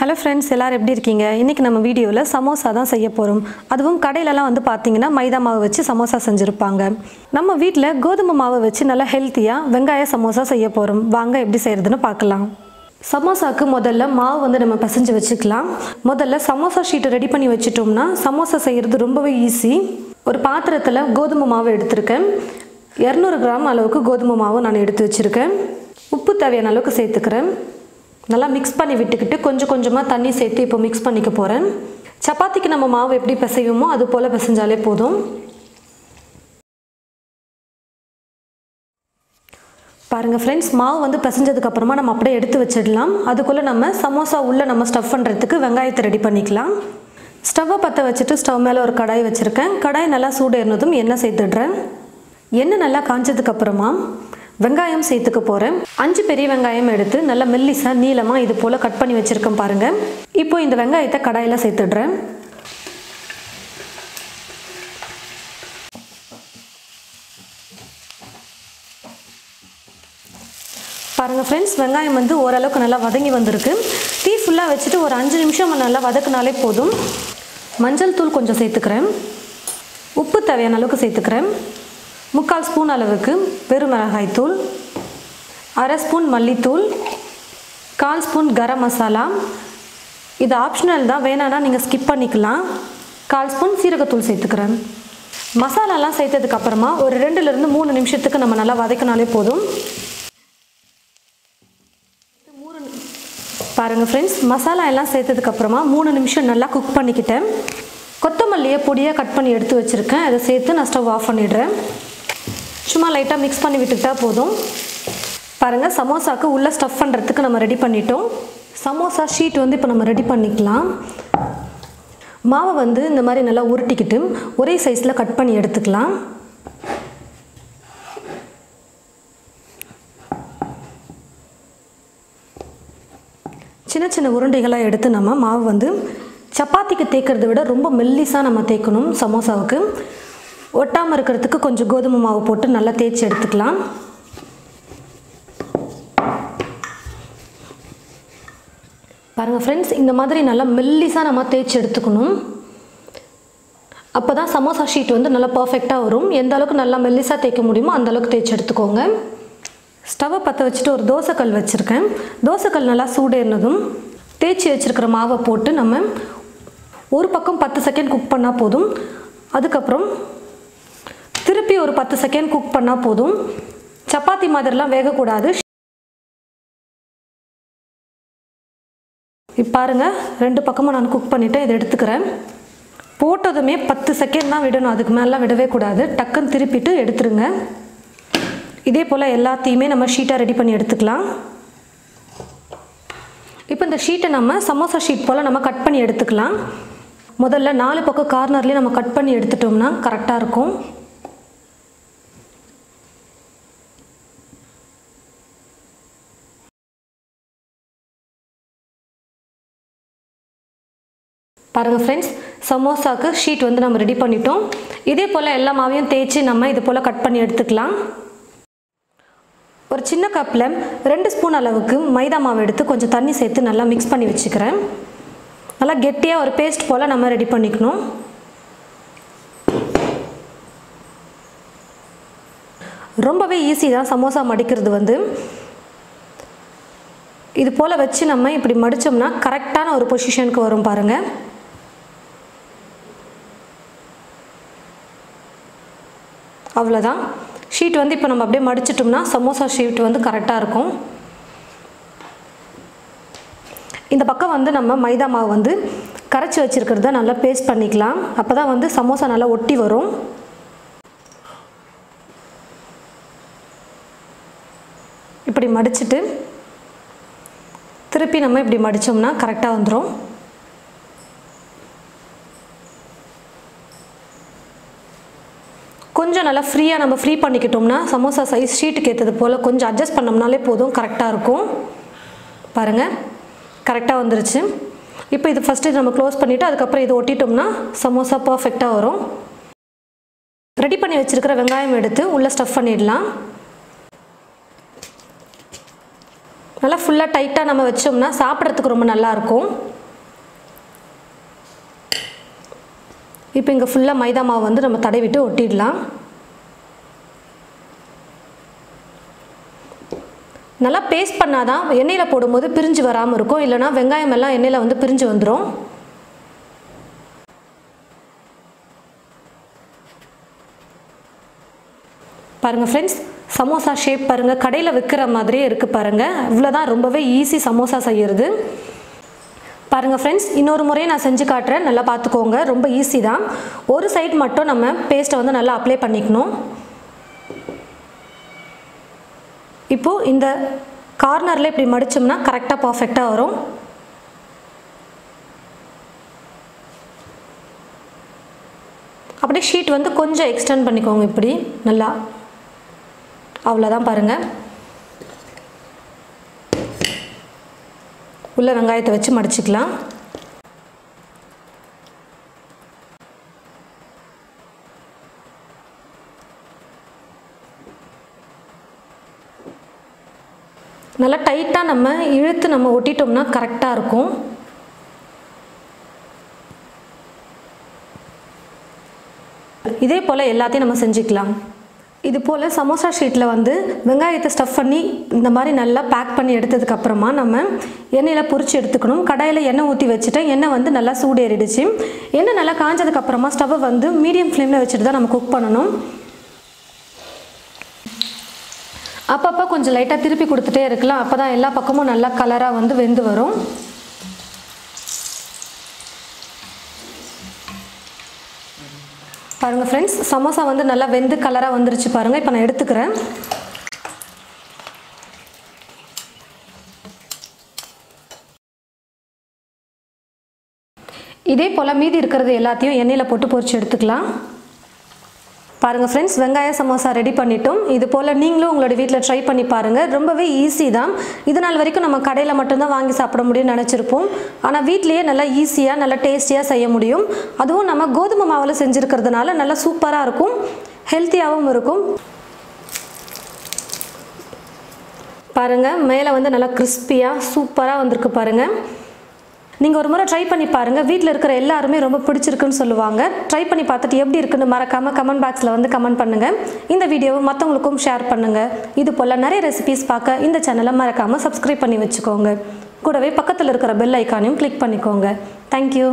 Hello friends, எல்லாரும் எப்படி இருக்கீங்க? இன்னைக்கு நம்ம வீடியோல சமோசா தான் செய்ய போறோம். அதுவும் கடையிலலாம் வந்து பாத்தீங்கன்னா மைதா மாவு வச்சு சமோசா செஞ்சிருப்பாங்க. நம்ம வீட்ல கோதுமை மாவு வச்சு நல்ல ஹெல்தியா வெங்காய சமோசா செய்ய போறோம். வாங்க எப்படி செய்யறதுன்னு பார்க்கலாம். சமோசாக்கு முதல்ல மாவு வந்து நம்ம பிசைஞ்சு வச்சுக்கலாம். முதல்ல சமோசா ஷீட் ரெடி பண்ணி வச்சிட்டோம்னா சமோசா செய்யிறது ரொம்பவே ஈஸி. ஒரு பாத்திரத்துல கோதுமை மாவு எடுத்துர்க்கேன். 200 கிராம் அளவுக்கு கோதுமை மாவு நான் எடுத்து வச்சிருக்கேன். உப்பு தேவையான அளவுக்கு சேர்த்துக்கிறேன். நல்லா mix பண்ணி விட்டுக்கிட்டு கொஞ்சம் கொஞ்சமா தண்ணி சேர்த்து இப்போ mix பண்ணிக்க போறேன். சப்பாத்திக்கு நம்ம மாவு எப்படி பிசையுமோ அது போல பிசைஞ்சாலே போதும். பாருங்க फ्रेंड्स, மாவு வந்து பிசைஞ்சதுக்கு அப்புறமா நம்ம அப்படியே எடுத்து வச்சிடலாம். அதுக்குள்ள நம்ம சமோசா உள்ள நம்ம ஸ்டஃப் பண்றதுக்கு வெங்காயத்தை ரெடி பண்ணிக்கலாம். ஸ்டவ்வை பத்த வச்சிட்டு ஸ்டவ் மேல ஒரு கடாய் வச்சிருக்கேன். கடாய் நல்லா சூடேறினதும் எண்ணெய் சேர்த்துடுறேன். எண்ணெய் நல்லா காஞ்சதுக்கு அப்புறமா வெங்காயம் சேர்த்துக்க போறேன். 5 பெரிய வெங்காயம் எடுத்து நல்ல மெல்லிசா நீளமா இது போல கட் பண்ணி வச்சிருக்கேன் பாருங்க. இப்போ இந்த வெங்காயத்தை கடாயில சேர்த்துடுறேன். பாருங்க फ्रेंड्स, வெங்காயம் வந்து ஓரளவுக்கு நல்லா வதங்கி வந்திருக்கு. தீ ஃபுல்லா வச்சிட்டு ஒரு 5 நிமிஷம் நல்லா வதக்குனாலே போதும். மஞ்சள் தூள் கொஞ்சம் சேர்த்துக்கிறேன். உப்பு தேவையான அளவுக்கு சேர்த்துக்கிறேன். 3/4 ஸ்பூன் அளவுக்கு வெறும் மிளகாய் தூள், 1/2 ஸ்பூன் மல்லித்தூள், 1/4 ஸ்பூன் கரம் மசாலா. இது ஆப்ஷனல் தான், வேணானா நீங்க ஸ்கிப் பண்ணிக்கலாம். 1/4 ஸ்பூன் சீரகத்தூள் சேர்த்துக்கிறேன். மசாலாலாம் சேர்த்ததுக்கு அப்புறமா ஒரு 2 ல இருந்து 3 நிமிஷத்துக்கு நம்ம நல்லா வதக்கினாலே போதும். பாருங்க फ्रेंड्स, மசாலா எல்லாம் சேர்த்ததுக்கு அப்புறமா 3 நிமிஷம் நல்லா குக் பண்ணிக்கிட்டேன். கொத்தமல்லியை பொடியா கட் பண்ணி எடுத்து வச்சிருக்கேன். அதை சேர்த்து நான் ஸ்டவ் ஆஃப் பண்ணிடுறேன். சும்மா லைட்டா mix பண்ணி விட்டுட்டா போதும். பாருங்க, சமோசாக்கு உள்ள ஸ்டஃப் பண்றதுக்கு நம்ம ரெடி பண்ணிட்டோம். சமோசா ஷீட் வந்து இப்போ நம்ம ரெடி பண்ணிக்கலாம். மாவை வந்து இந்த மாதிரி நல்லா உருட்டிக்கிட்டு ஒரே சைஸ்ல கட் பண்ணி எடுத்துக்கலாம். சின்ன சின்ன உருண்டைகளா எடுத்து நம்ம மாவு வந்து சப்பாத்திக்கு தேய்க்கிறதை விட ரொம்ப மெல்லிசா நம்ம தேய்க்கணும். சமோசாவுக்கு ஒட்டாம இருக்கிறதுக்கு கொஞ்சம் கோதுமை மாவு போட்டு நல்லா தேய்ச்சி எடுத்துக்கலாம். பாருங்க फ्रेंड्स, இந்த மாதிரி நல்லா மெல்லிசா நம்ம தேய்ச்சி எடுத்துக்கணும். அப்பதான் சமோசா ஷீட் வந்து நல்லா பெர்ஃபெக்ட்டா வரும். எந்த அளவுக்கு நல்லா மெல்லிசா தேய்க்க முடியுமோ அந்த அளவுக்கு தேய்ச்சி எடுத்துக்கோங்க. ஸ்டவ் பத்த வச்சிட்டு ஒரு தோசைக்கல் வச்சிருக்கேன். தோசைக்கல் நல்லா சூடேறினதும் தேய்ச்சி வச்சிருக்கிற மாவை போட்டு நம்ம ஒரு பக்கம் 10 செகண்ட் குக் பண்ணா போதும். அதுக்கப்புறம் திருப்பி ஒரு 10 செகண்ட் குக் பண்ணா போதும். சப்பாத்தி மாதிரிலாம் வேகக்கூடாது. இப்போ பாருங்க, 2 பக்கமும் நான் குக் பண்ணிட்டேன். இதை எடுத்துக்கிறேன். போட்டதுமே 10 செகண்ட் தான் விடணும், அதுக்கு மேலாம் விடவே கூடாது. டக்குன்னு திருப்பிட்டு எடுத்துருங்க. இதே போல் எல்லாத்தையுமே நம்ம ஷீட்டாக ரெடி பண்ணி எடுத்துக்கலாம். இப்போ இந்த ஷீட்டை நம்ம சமோசா ஷீட் போல் நம்ம கட் பண்ணி எடுத்துக்கலாம். முதல்ல 4 பக்கம் கார்னர்லேயே நம்ம கட் பண்ணி எடுத்துட்டோம்னா கரெக்டாக இருக்கும். பாருங்க फ्रेंड्स, சமோசாக்கு ஷீட் வந்து நம்ம ரெடி பண்ணிட்டோம். இதே போல் எல்லா மாவையும் தேய்ச்சி நம்ம இது போல் கட் பண்ணி எடுத்துக்கலாம். ஒரு சின்ன கப்பில் 2 ஸ்பூன் அளவுக்கு மைதா மாவு எடுத்து கொஞ்சம் தண்ணி சேர்த்து நல்லா மிக்ஸ் பண்ணி வச்சுக்கிறேன். நல்லா கெட்டியாக ஒரு பேஸ்ட் போல் நம்ம ரெடி பண்ணிக்கணும். ரொம்பவே ஈஸி தான் சமோசா மடிக்கிறது வந்து. இது போல் வச்சு நம்ம இப்படி மடித்தோம்னா கரெக்டான ஒரு பொசிஷனுக்கு வரும் பாருங்க. அவ்வளோதான். ஷீட் வந்து இப்போ நம்ம அப்படியே மடிச்சிட்டோம்னா சமோசா ஷீட் வந்து கரெக்டாக இருக்கும். இந்த பக்கம் வந்து நம்ம மைதா மாவு வந்து கரைச்சி வச்சிருக்கிறத நல்லா பேஸ்ட் பண்ணிக்கலாம். அப்போ தான் வந்து சமோசா நல்லா ஒட்டி வரும். இப்படி மடிச்சிட்டு திருப்பி நம்ம இப்படி மடித்தோம்னா கரெக்டாக வந்துடும். கொஞ்சம் நல்லா ஃப்ரீயாக நம்ம ஃப்ரீ பண்ணிக்கிட்டோம்னா சமோசா சைஸ் ஷீட்டுக்கு ஏற்றது போல் கொஞ்சம் அட்ஜஸ்ட் பண்ணோம்னாலே போதும், கரெக்டாக இருக்கும். பாருங்கள், கரெக்டாக வந்துருச்சு. இப்போ இது ஃபஸ்ட்டு நம்ம க்ளோஸ் பண்ணிவிட்டு அதுக்கப்புறம் இது ஒட்டிட்டோம்னா சமோசா பர்ஃபெக்டாக வரும். ரெடி பண்ணி வச்சுருக்கிற வெங்காயம் எடுத்து உள்ளே ஸ்டஃப் பண்ணிடலாம். நல்லா ஃபுல்லாக டைட்டாக நம்ம வச்சோம்னா சாப்பிட்றதுக்கு ரொம்ப நல்லாயிருக்கும். இப்போ இங்கே ஃபுல்லாக மைதா மாவு வந்து நம்ம தடவிட்டு ஒட்டிடலாம். நல்லா பேஸ்ட் பண்ணாதான் எண்ணெயில் போடும்போது பிரிஞ்சு வராமல் இருக்கும், இல்லைனா வெங்காயம் எல்லாம் எண்ணெயில் வந்து பிரிஞ்சு வந்துடும். பாருங்கள் ஃப்ரெண்ட்ஸ், சமோசா ஷேப் பாருங்கள், கடையில் விற்கிற மாதிரியே இருக்குது பாருங்கள். இவ்வளோதான், ரொம்பவே ஈஸி சமோசா செய்கிறது. பாருங்கள் ஃப்ரெண்ட்ஸ், இன்னொரு முறையை நான் செஞ்சு காட்டுறேன், நல்லா பார்த்துக்கோங்க. ரொம்ப ஈஸி தான். ஒரு சைடு மட்டும் நம்ம பேஸ்ட்டை வந்து நல்லா அப்ளை பண்ணிக்கணும். இப்போது இந்த கார்னரில் இப்படி மடித்தோம்னா கரெக்டாக பர்ஃபெக்டாக வரும். அப்படியே ஷீட் வந்து கொஞ்சம் எக்ஸ்டெண்ட் பண்ணிக்கோங்க இப்படி நல்லா. அவ்வளோதான் பாருங்கள். உள்ள வெங்காயத்தை வச்சு மடிச்சுக்கலாம். நல்லா டைட்டாக நம்ம இழுத்து நம்ம ஒட்டிட்டோம்னா கரெக்டாக இருக்கும். இதே போல் எல்லாத்தையும் நம்ம செஞ்சுக்கலாம். இது போல் சமோசா ஷீட்டில் வந்து வெங்காயத்தை ஸ்டஃப் பண்ணி இந்த மாதிரி நல்லா பேக் பண்ணி எடுத்ததுக்கப்புறமா நம்ம எண்ணெயில் பொரிச்சு எடுத்துக்கணும். கடாயில் எண்ணெய் ஊற்றி வச்சுட்டேன். எண்ணெய் வந்து நல்லா சூடேறிடுச்சு. எண்ணெய் நல்லா காஞ்சதுக்கப்புறமா ஸ்டவ்வை வந்து மீடியம் ஃப்ளேமில் வச்சுட்டு தான் நம்ம குக் பண்ணணும். அப்பப்போ கொஞ்சம் லைட்டாக திருப்பி கொடுத்துட்டே இருக்கலாம். அப்போ தான் எல்லா பக்கமும் நல்லா கலராக வந்து வெந்து வரும். பாருங்கள் ஃப்ரெண்ட்ஸ், சமோசா வந்து நல்லா வெந்து கலராக வந்துருச்சு பாருங்கள். இப்போ நான் எடுத்துக்கிறேன். இதே போல் மீதி இருக்கிறது எல்லாத்தையும் எண்ணெயில் போட்டு பொரிச்சு எடுத்துக்கலாம். பாருங்கள் ஃப்ரெண்ட்ஸ், வெங்காய சமோசா ரெடி பண்ணிட்டோம். இது போல் நீங்களும் உங்களோட வீட்டில் ட்ரை பண்ணி பாருங்கள். ரொம்பவே ஈஸி தான். இது நாள் வரைக்கும் நம்ம கடையில் மட்டும்தான் வாங்கி சாப்பிட முடியும்னு நினச்சிருப்போம். ஆனால் வீட்லேயே நல்லா ஈஸியாக நல்லா டேஸ்டியாக செய்ய முடியும். அதுவும் நம்ம கோதுமை மாவில் செஞ்சுருக்கிறதுனால நல்லா சூப்பராக இருக்கும், ஹெல்த்தியாகவும் இருக்கும். பாருங்கள், மேலே வந்து நல்லா கிறிஸ்பியாக சூப்பராக வந்திருக்கு பாருங்கள். நீங்கள் ஒரு முறை ட்ரை பண்ணி பாருங்கள். வீட்டில் இருக்கிற எல்லாருமே ரொம்ப பிடிச்சிருக்குன்னு சொல்லுவாங்க. ட்ரை பண்ணி பார்த்துட்டு எப்படி இருக்குன்னு மறக்காமல் கமெண்ட் பாக்ஸில் வந்து கமெண்ட் பண்ணுங்கள். இந்த வீடியோவை மற்றவங்களுக்கும் ஷேர் பண்ணுங்கள். இது போல் நிறைய ரெசிபீஸ் பார்க்க இந்த சேனலை மறக்காமல் சப்ஸ்கிரைப் பண்ணி வச்சுக்கோங்க. கூடவே பக்கத்தில் இருக்கிற பெல் ஐக்கானையும் கிளிக் பண்ணிக்கோங்க. தேங்க்யூ.